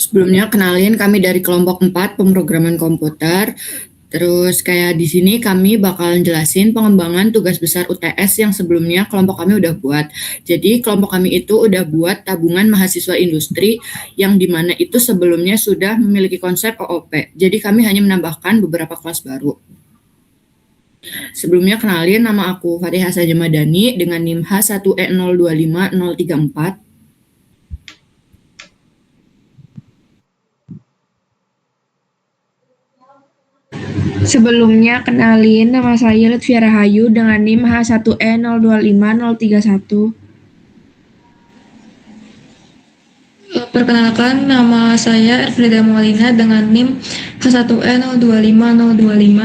Sebelumnya kenalin kami dari kelompok 4 pemrograman komputer. Terus kayak di sini kami bakalan jelasin pengembangan tugas besar UTS yang sebelumnya kelompok kami udah buat. Jadi kelompok kami itu udah buat tabungan mahasiswa industri yang dimana itu sebelumnya sudah memiliki konsep OOP. Jadi kami hanya menambahkan beberapa kelas baru. Sebelumnya kenalin, nama aku Fatihah Saja Madani dengan NIM H1E025034. Sebelumnya, kenalin nama saya Lutfia Rahayu dengan NIM H1E025031. Perkenalkan, nama saya Erfrida Maulina dengan NIM H1E025025.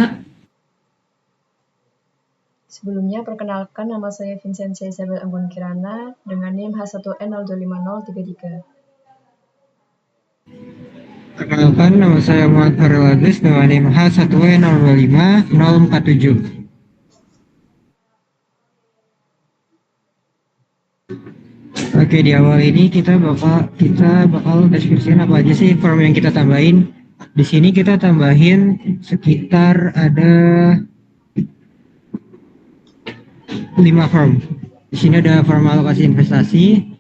Sebelumnya, perkenalkan nama saya Vincentia Isabel Anggun Kirana dengan NIM H1E025033. Perkenalkan, nama saya Muhammad Farel Agus dengan NIM H1E025047. Oke, di awal ini kita bakal deskripsiin apa aja sih form yang kita tambahin. Di sini kita tambahin sekitar ada 5 form. Di sini ada form alokasi investasi.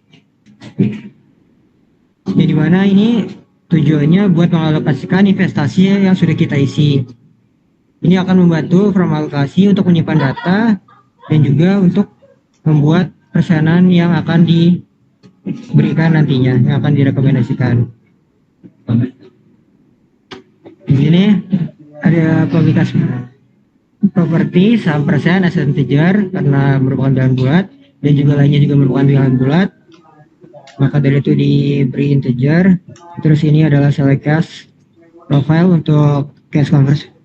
Yang dimana ini tujuannya buat mengalokasikan investasi yang sudah kita isi. Ini akan membantu form alokasi untuk menyimpan data dan juga untuk membuat pesanan yang akan diberikan nantinya, yang akan direkomendasikan. Di sini ada publikasi properti, saham persen, aset integer karena merupakan bilangan bulat, dan juga lainnya juga merupakan bilangan bulat. Maka dari itu diberi integer. Terus ini adalah select cash profile untuk cash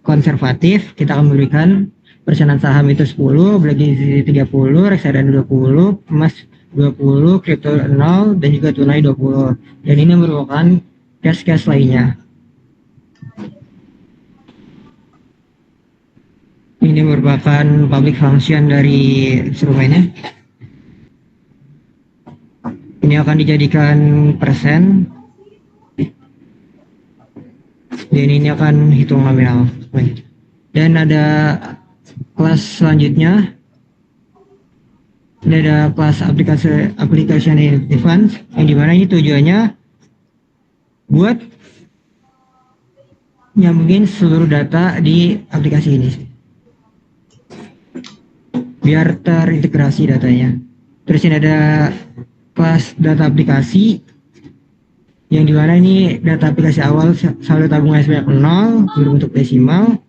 konservatif. Kita akan memberikan persenan saham itu 10, obligasi 30, reksadana 20, emas 20, kripto 0, dan juga tunai 20. Dan ini merupakan cash lainnya. Ini merupakan public function dari instrumennya. Ini akan dijadikan persen. Dan ini akan hitung nominal. Dan ada kelas selanjutnya. Ini ada kelas application events, yang dimana ini tujuannya buat nyambungin seluruh data di aplikasi ini biar terintegrasi datanya. Terus ini ada kelas data aplikasi, yang dimana ini data aplikasi awal saldo tabungan sebanyak 0 berbentuk desimal.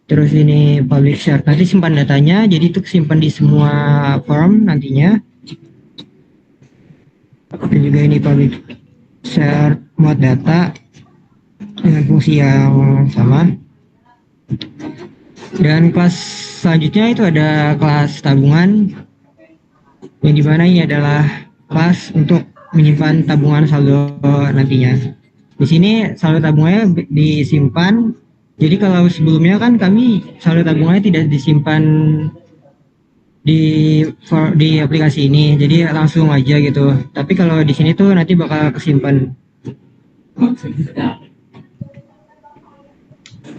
Terus ini public share, nanti simpan datanya, jadi itu simpan di semua form nantinya. Dan juga ini public share mode data dengan fungsi yang sama. Dan kelas selanjutnya itu ada kelas tabungan, yang dimana ini adalah kelas untuk menyimpan tabungan saldo nantinya. Di sini saldo tabungannya disimpan. Jadi kalau sebelumnya kan kami saldo tabungannya tidak disimpan di aplikasi ini, jadi langsung aja gitu. Tapi kalau di sini tuh nanti bakal kesimpan.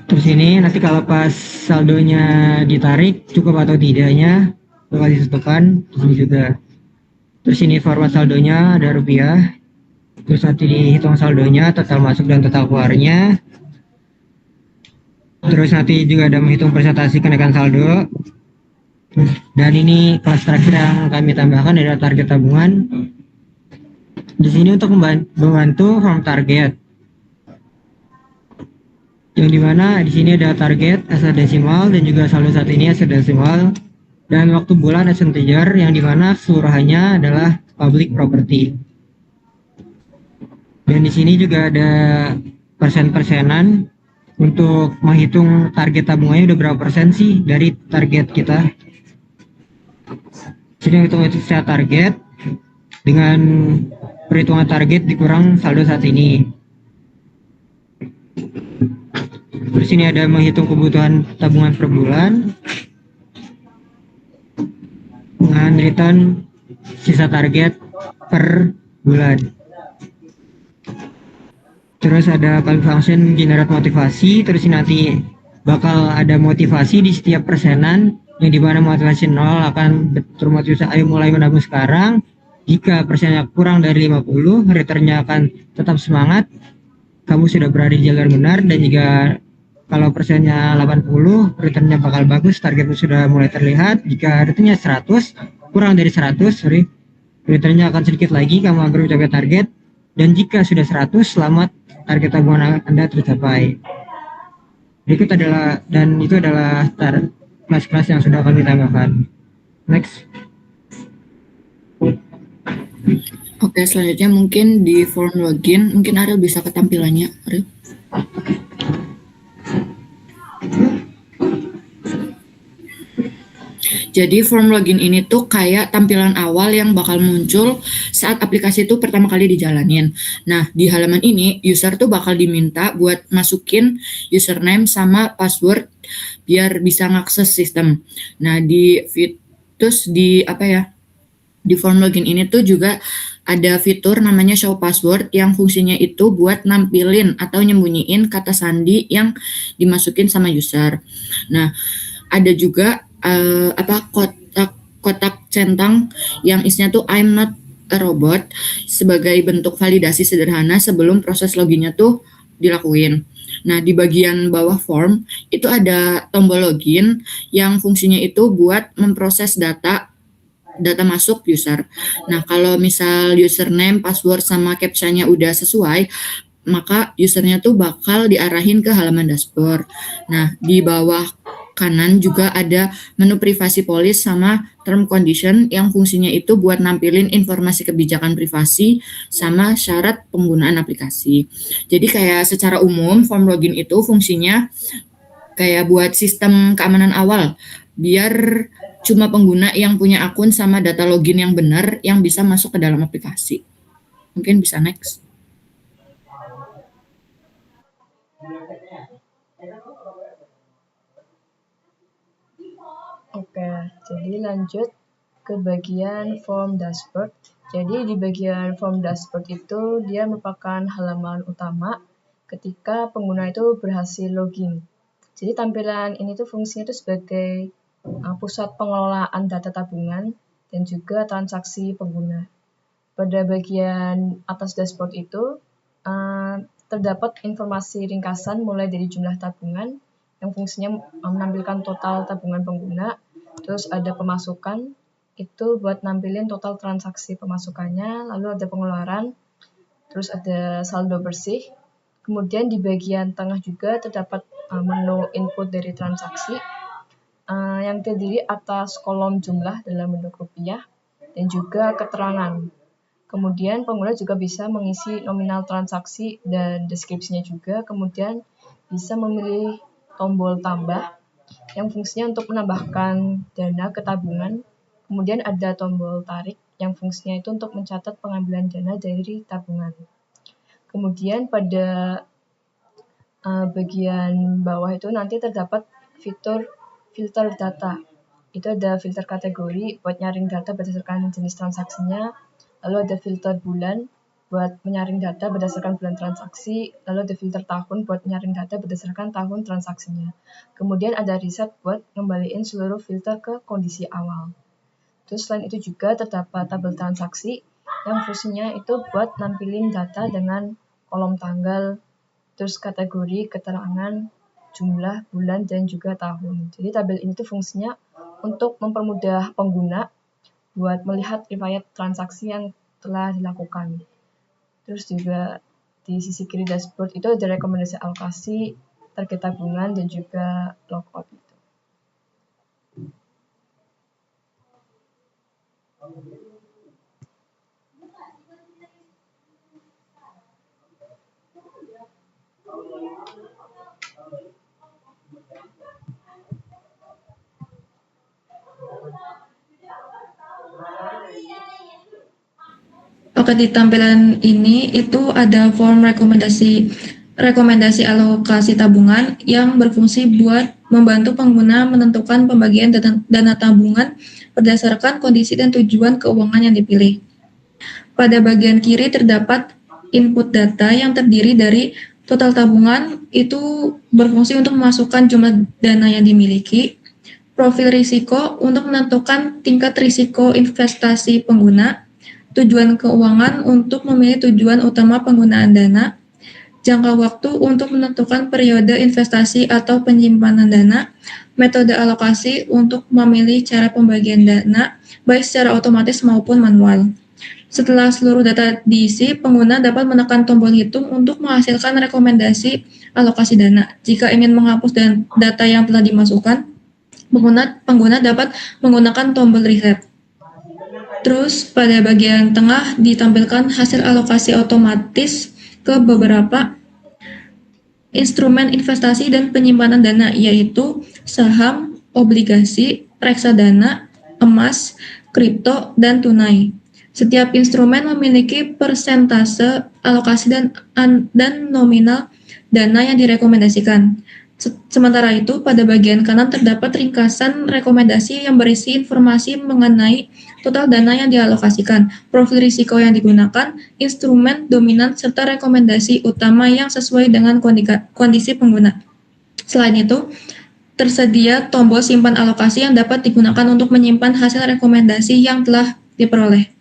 Terus ini nanti kalau pas saldonya ditarik cukup atau tidaknya bakal ditentukan di sini juga. Terus ini format saldonya ada rupiah. Terus nanti dihitung saldonya, total masuk dan total keluarnya. Terus nanti juga ada menghitung presentasi kenaikan saldo. Dan ini kelas terakhir yang kami tambahkan adalah target tabungan. Di sini untuk membantu form target, yang dimana di sini ada target hexadesimal dan juga saldo saat ini hexadesimal, dan waktu bulan integer, yang dimana keseluruhannya adalah public property. Dan di sini juga ada persen-persenan untuk menghitung target tabungannya udah berapa persen sih dari target kita. Jadi hitung itu secara target dengan perhitungan target dikurang saldo saat ini. Terus ini ada menghitung kebutuhan tabungan per bulan dengan return sisa target per bulan. Terus ada call function generate motivasi, terus nanti bakal ada motivasi di setiap persenan, yang dimana motivasi 0 akan termotivasi ayo mulai menabung sekarang. Jika persennya kurang dari 50, returnnya akan tetap semangat, kamu sudah berada di jalur benar. Dan jika kalau persennya 80, returnnya bakal bagus, targetmu sudah mulai terlihat. Jika returnnya 100, kurang dari 100, returnnya akan sedikit lagi, kamu akan mencapai target. Dan jika sudah 100, selamat, target tabungan Anda tercapai. Berikut adalah, dan itu adalah kelas-kelas yang sudah kami tambahkan. Next. Oke, selanjutnya mungkin di form login, mungkin Ariel bisa ke tampilannya, Ariel. Jadi form login ini tuh kayak tampilan awal yang bakal muncul saat aplikasi itu pertama kali dijalanin. Nah, di halaman ini user tuh bakal diminta buat masukin username sama password biar bisa ngakses sistem. Nah, terus di form login ini tuh juga ada fitur namanya show password yang fungsinya itu buat nampilin atau nyembunyiin kata sandi yang dimasukin sama user. Nah, ada juga kotak centang yang isinya tuh I'm not a robot sebagai bentuk validasi sederhana sebelum proses loginnya tuh dilakuin. Nah, di bagian bawah form itu ada tombol login yang fungsinya itu buat memproses data masuk user. Nah, kalau misal username, password, sama captcha-nya udah sesuai, maka usernya tuh bakal diarahin ke halaman dashboard. Nah, di bawah kanan juga ada menu privasi policy sama term condition yang fungsinya itu buat nampilin informasi kebijakan privasi sama syarat penggunaan aplikasi. Jadi kayak secara umum form login itu fungsinya kayak buat sistem keamanan awal, biar cuma pengguna yang punya akun sama data login yang benar yang bisa masuk ke dalam aplikasi. Mungkin bisa next. Oke, jadi lanjut ke bagian form dashboard. Jadi di bagian form dashboard itu dia merupakan halaman utama ketika pengguna itu berhasil login. Jadi tampilan ini tuh fungsinya itu sebagai pusat pengelolaan data tabungan dan juga transaksi pengguna. Pada bagian atas dashboard itu terdapat informasi ringkasan mulai dari jumlah tabungan yang fungsinya menampilkan total tabungan pengguna, terus ada pemasukan, itu buat nampilin total transaksi pemasukannya, lalu ada pengeluaran, terus ada saldo bersih. Kemudian di bagian tengah juga terdapat menu input dari transaksi yang terdiri atas kolom jumlah dalam bentuk rupiah dan juga keterangan. Kemudian pengguna juga bisa mengisi nominal transaksi dan deskripsinya juga, kemudian bisa memilih tombol tambah yang fungsinya untuk menambahkan dana ke tabungan. Kemudian ada tombol tarik yang fungsinya itu untuk mencatat pengambilan dana dari tabungan. Kemudian pada bagian bawah itu nanti terdapat fitur filter data. Itu ada filter kategori buat nyaring data berdasarkan jenis transaksinya. Lalu ada filter bulan buat menyaring data berdasarkan bulan transaksi, lalu ada filter tahun buat menyaring data berdasarkan tahun transaksinya. Kemudian ada reset buat ngembaliin seluruh filter ke kondisi awal. Terus selain itu juga terdapat tabel transaksi yang fungsinya itu buat nampilin data dengan kolom tanggal, terus kategori, keterangan, jumlah, bulan, dan juga tahun. Jadi tabel ini tuh fungsinya untuk mempermudah pengguna buat melihat riwayat transaksi yang telah dilakukan. Terus juga di sisi kiri dashboard itu ada rekomendasi alokasi, target tabungan, dan juga logout. Oke, di tampilan ini itu ada form rekomendasi alokasi tabungan yang berfungsi buat membantu pengguna menentukan pembagian dana tabungan berdasarkan kondisi dan tujuan keuangan yang dipilih. Pada bagian kiri terdapat input data yang terdiri dari total tabungan itu berfungsi untuk memasukkan jumlah dana yang dimiliki, profil risiko untuk menentukan tingkat risiko investasi pengguna, tujuan keuangan untuk memilih tujuan utama penggunaan dana, jangka waktu untuk menentukan periode investasi atau penyimpanan dana, metode alokasi untuk memilih cara pembagian dana, baik secara otomatis maupun manual. Setelah seluruh data diisi, pengguna dapat menekan tombol hitung untuk menghasilkan rekomendasi alokasi dana. Jika ingin menghapus data yang telah dimasukkan, pengguna dapat menggunakan tombol reset. Terus pada bagian tengah ditampilkan hasil alokasi otomatis ke beberapa instrumen investasi dan penyimpanan dana, yaitu saham, obligasi, reksadana, emas, kripto, dan tunai. Setiap instrumen memiliki persentase alokasi dan nominal dana yang direkomendasikan. Sementara itu, pada bagian kanan terdapat ringkasan rekomendasi yang berisi informasi mengenai total dana yang dialokasikan, profil risiko yang digunakan, instrumen dominan, serta rekomendasi utama yang sesuai dengan kondisi pengguna. Selain itu, tersedia tombol simpan alokasi yang dapat digunakan untuk menyimpan hasil rekomendasi yang telah diperoleh.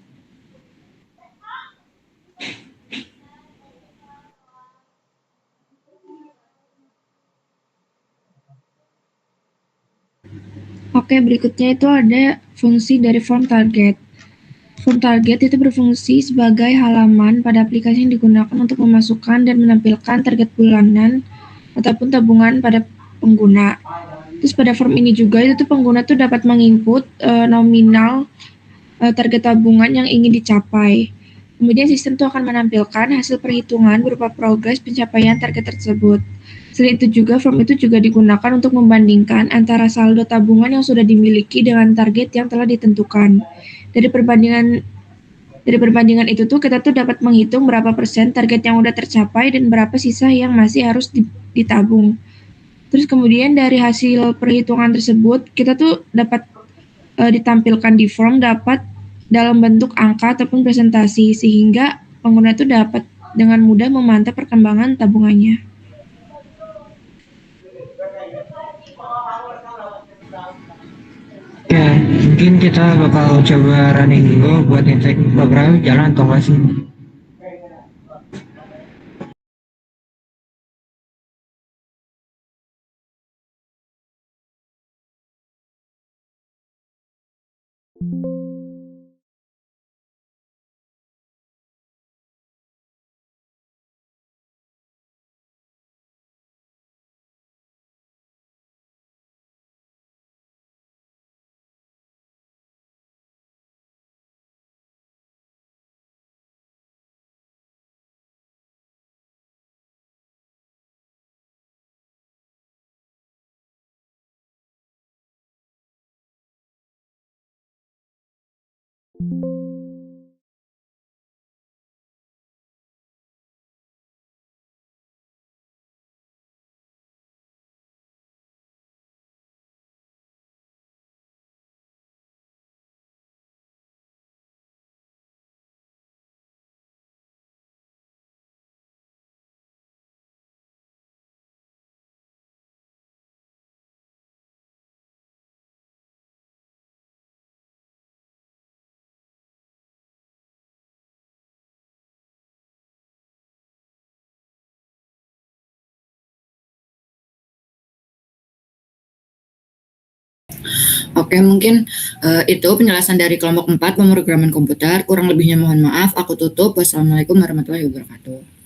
Oke, berikutnya itu ada fungsi dari form target. Form target itu berfungsi sebagai halaman pada aplikasi yang digunakan untuk memasukkan dan menampilkan target bulanan ataupun tabungan pada pengguna. Terus pada form ini juga itu tuh pengguna tuh dapat menginput nominal target tabungan yang ingin dicapai. Kemudian sistem itu akan menampilkan hasil perhitungan berupa progres pencapaian target tersebut. Selain itu juga, form itu juga digunakan untuk membandingkan antara saldo tabungan yang sudah dimiliki dengan target yang telah ditentukan. Dari perbandingan itu tuh kita tuh dapat menghitung berapa persen target yang udah tercapai dan berapa sisa yang masih harus ditabung. Terus kemudian dari hasil perhitungan tersebut kita tuh dapat ditampilkan di form dapat dalam bentuk angka ataupun presentasi, sehingga pengguna itu dapat dengan mudah memantau perkembangan tabungannya. Ya, mungkin kita bakal coba running dulu buat ngecek program jalan atau nggak sih. Oke, mungkin itu penjelasan dari kelompok 4 pemrograman komputer. Kurang lebihnya mohon maaf. Aku tutup. Wassalamualaikum warahmatullahi wabarakatuh.